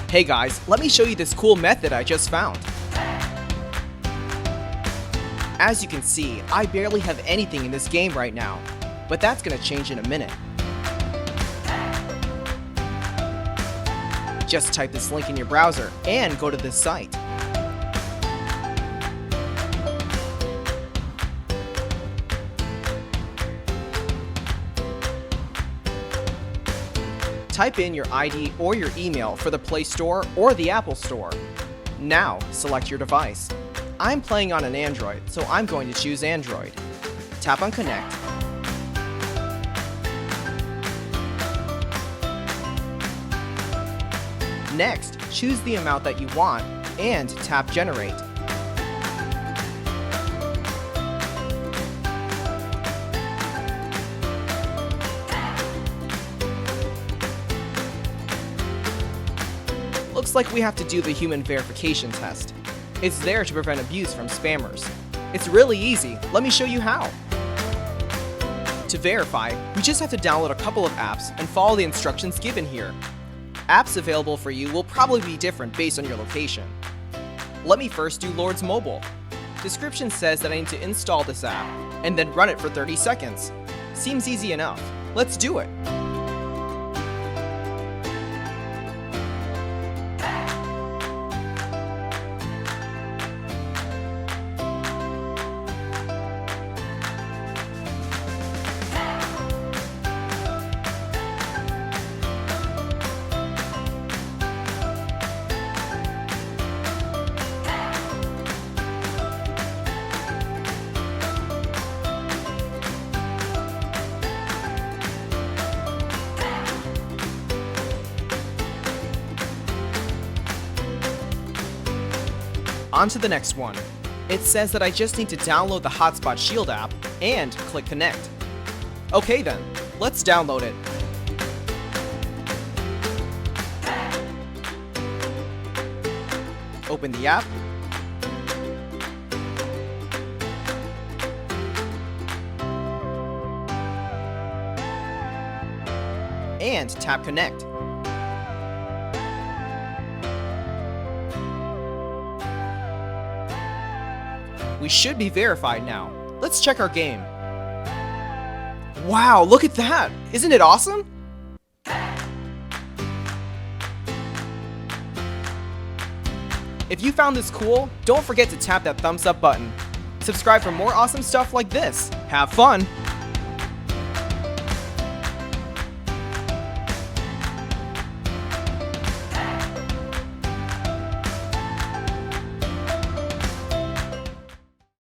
Hey guys, let me show you this cool method I just found. As you can see, I barely have anything in this game right now, but that's gonna change in a minute. Just type this link in your browser and go to this site. Type in your ID or your email for the Play Store or the Apple Store. Now, select your device. I'm playing on an Android, so I'm going to choose Android. Tap on Connect. Next, choose the amount that you want and tap Generate. Looks like we have to do the human verification test. It's there to prevent abuse from spammers. It's really easy. Let me show you how. To verify, we just have to download a couple of apps and follow the instructions given here. Apps available for you will probably be different based on your location. Let me first do Lord's Mobile. Description says that I need to install this app and then run it for 30 seconds. Seems easy enough. Let's do it. On to the next one. It says that I just need to download the Hotspot Shield app and click Connect. Okay then, let's download it. Open the app. And tap Connect. We should be verified now. Let's check our game. Wow, look at that! Isn't it awesome? If you found this cool, don't forget to tap that thumbs up button. Subscribe for more awesome stuff like this. Have fun!